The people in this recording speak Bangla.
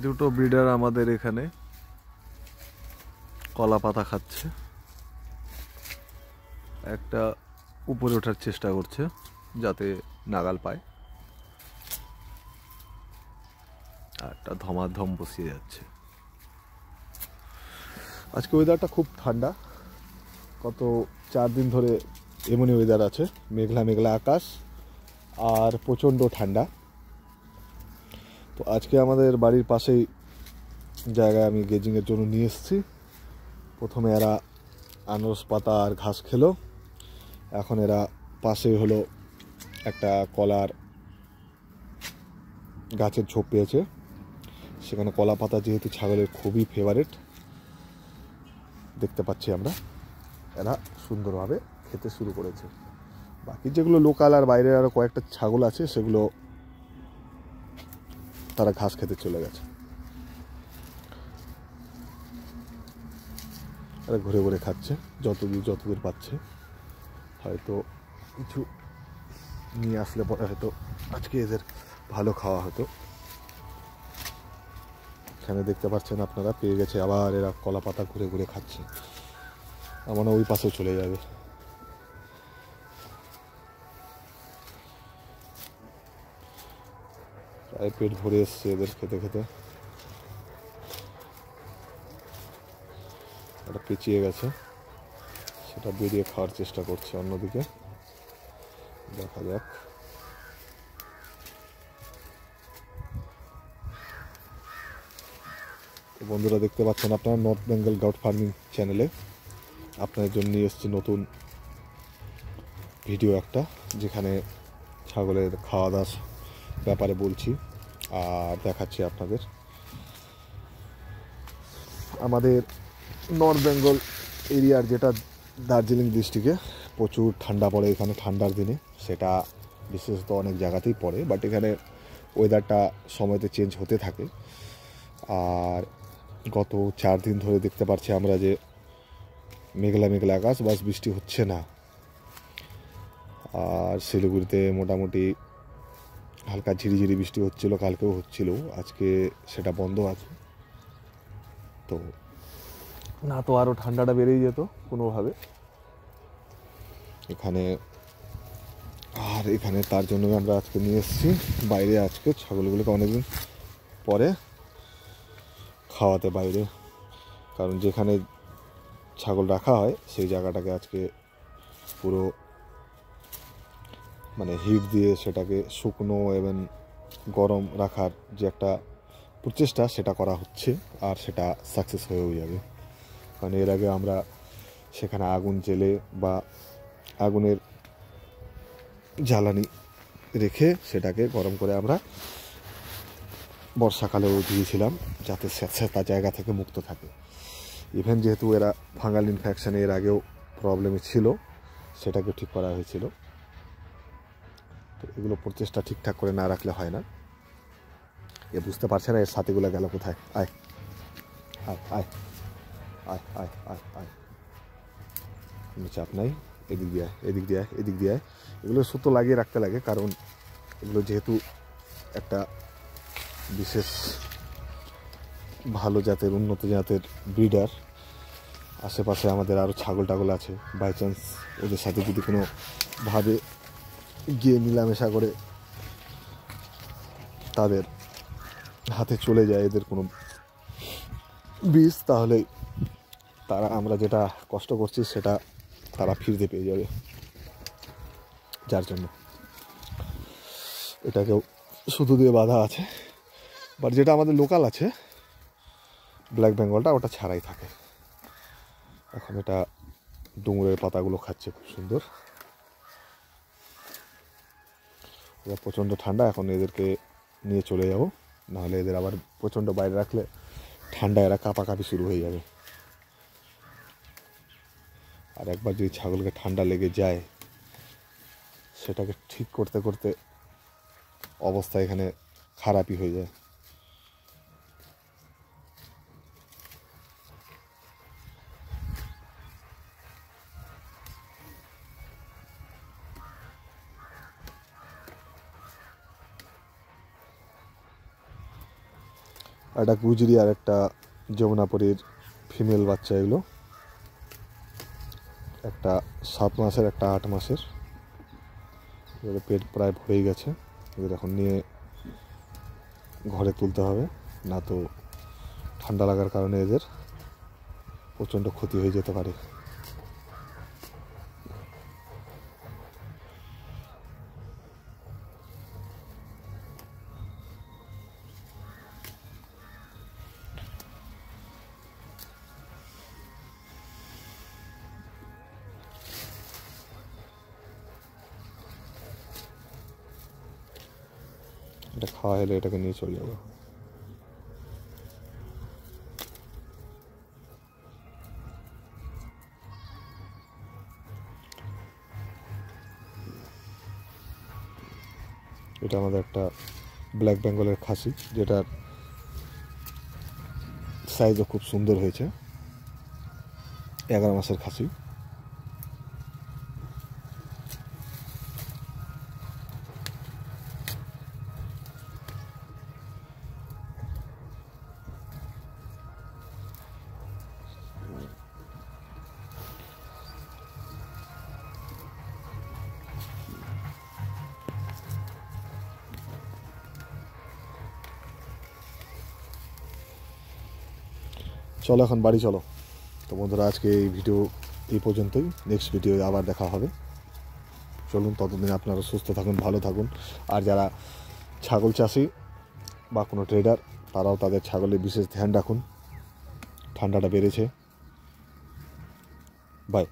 দুটো ব্রিডার আমাদের এখানে কলা পাতা খাচ্ছে, একটা উপরে ওঠার চেষ্টা করছে যাতে নাগাল পায়, আর একটা ধমাধম বসিয়ে যাচ্ছে। আজকে ওয়েদারটা খুব ঠান্ডা, গত 4 দিন ধরে এমনই ওয়েদার আছে, মেঘলা মেঘলা আকাশ আর প্রচণ্ড ঠান্ডা। তো আজকে আমাদের বাড়ির পাশেই জায়গায় আমি গেজিংয়ের জন্য নিয়ে এসেছি। প্রথমে এরা আনারস পাতা আর ঘাস খেলো, এখন এরা পাশেই হলো একটা কলার গাছের ঝোপ পেয়েছে, সেখানে কলা পাতা যেহেতু ছাগলের খুবই ফেভারিট, দেখতে পাচ্ছি আমরা এরা সুন্দরভাবে খেতে শুরু করেছে। বাকি যেগুলো লোকাল আর বাইরের আরও কয়েকটা ছাগল আছে সেগুলো তারা ঘাস খেতে চলে গেছে। এরা ঘুরে ঘুরে খাচ্ছে যতদূর পাচ্ছে। হয়তো কিছু নিয়ে আসলে পরে হয়তো আজকে এদের ভালো খাওয়া হতো। এখানে দেখতে পাচ্ছেন আপনারা পেয়ে গেছে, আবার এরা কলা পাতা ঘুরে ঘুরে খাচ্ছে, আমার ওই পাশে চলে যাবে। প্রায় পেট ভরে এসছে এদের খেতে খেতে। এটা পেঁচিয়ে গেছে, সেটা বেরিয়ে খাওয়ার চেষ্টা করছে অন্যদিকে, দেখা যাক। বন্ধুরা দেখতে পাচ্ছেন আপনারা নর্থ বেঙ্গল গাউট ফার্মিং চ্যানেলে আপনাদের জন্য নিয়ে এসেছি নতুন ভিডিও একটা, যেখানে ছাগলের খাওয়া দাওয়ার ব্যাপারে বলছি আর দেখাচ্ছি আপনাদের। আমাদের নর্থ বেঙ্গল এরিয়ার যেটা দার্জিলিং ডিস্ট্রিক্টে প্রচুর ঠান্ডা পড়ে এখানে ঠান্ডার দিনে, সেটা বিশেষত অনেক জায়গাতেই পড়ে, বাট এখানে ওয়েদারটা সময়তে চেঞ্জ হতে থাকে। আর গত 4 দিন ধরে দেখতে পাচ্ছি আমরা যে মেঘলা মেঘলা আকাশ, বাস বৃষ্টি হচ্ছে না। আর শিলিগুড়িতে মোটামুটি হালকা ঝিরিঝিরি বৃষ্টি হচ্ছিল, কালকেও হচ্ছিল, আজকে সেটা বন্ধ আছে। তো না তো আরও ঠান্ডাটা বেড়েই যেত কোনোভাবে এখানে। আর এখানে তার জন্য আমরা আজকে নিয়ে এসেছি বাইরে, আজকে ছাগলগুলোকে অনেকদিন পরে খাওয়াতে বাইরে, কারণ যেখানে ছাগল রাখা হয় সেই জায়গাটাকে আজকে পুরো মানে হিট দিয়ে সেটাকে শুকনো এবং গরম রাখার যে একটা প্রচেষ্টা সেটা করা হচ্ছে, আর সেটা সাকসেস হয়েও যাবে। কারণ এর আগে আমরা সেখানে আগুন জেলে বা আগুনের জ্বালানি রেখে সেটাকে গরম করে আমরা বর্ষাকালেও দিয়েছিলাম, যাতে স্যাঁতস্যাঁতা জায়গা থেকে মুক্ত থাকে। ইভেন যেহেতু এরা ফাঙ্গাল ইনফেকশানে এর আগেও প্রবলেমে ছিল, সেটাকে ঠিক করা হয়েছিল। তো এগুলো প্রচেষ্টা ঠিকঠাক করে না রাখলে হয় না। এ বুঝতে পারছে না এর সাথীগুলো গেল কোথায়। আয় আয় আয় আয় আয় আয় আয়, কোনো চাপ নাই, এদিক দিয়ে আয়, এদিক দিয়ে আয়, এদিক দিয়ে আয়। এগুলো সুতো লাগিয়ে রাখতে লাগে, কারণ এগুলো যেহেতু একটা বিশেষ ভালো জাতের উন্নত জাতের ব্রিডার, আশেপাশে আমাদের আরও ছাগল টাগল আছে, বাই চান্স ওদের সাথে যদি কোনোভাবে গিয়ে মেলামেশা করে তাদের হাতে চলে যায় এদের কোনো বিষ, তাহলে তারা আমরা যেটা কষ্ট করছি সেটা তারা ফিরতে পেয়ে যাবে। যার জন্য এটাকেও শুধু দিয়ে বাঁধা আছে, বাট যেটা আমাদের লোকাল আছে ব্ল্যাক বেঙ্গলটা ওটা ছাড়াই থাকে। এখন এটা ডুমুরের পাতাগুলো খাচ্ছে খুব সুন্দর। এবার প্রচণ্ড ঠান্ডা, এখন এদেরকে নিয়ে চলে যাব, নাহলে এদের আবার প্রচণ্ড বাইরে রাখলে ঠান্ডা এরা কাঁপাকাঁপি শুরু হয়ে যাবে। আর একবার যদি ছাগলকে ঠান্ডা লেগে যায় সেটাকে ঠিক করতে করতে অবস্থা এখানে খারাপই হয়ে যায়। একটা গুজরি আর একটা যমুনাপুরীর ফিমেল বাচ্চা। এগুলো একটা 7 মাসের, একটা 8 মাসের। এগুলো পেট প্রায় ভরেই গেছে। এদের এখন নিয়ে ঘরে তুলতে হবে, না তো ঠান্ডা লাগার কারণে এদের প্রচণ্ড ক্ষতি হয়ে যেতে পারে। এটা খাওয়া হলে এটাকে নিয়ে চলে যাবো। এটা আমাদের একটা ব্ল্যাক বেঙ্গলের খাসি, যেটার সাইজও খুব সুন্দর হয়েছে। 11 মাসের খাসি। চলো এখন বাড়ি চলো। তো বন্ধুরা, আজকে এই ভিডিও এই পর্যন্তই। নেক্সট ভিডিও আবার দেখা হবে। চলুন, ততদিন আপনারা সুস্থ থাকুন, ভালো থাকুন। আর যারা ছাগল চাষি বা কোনো ট্রেডার, তারাও তাদের ছাগলের বিশেষ ধ্যান রাখুন। ঠান্ডাটা বেড়েছে। বাই।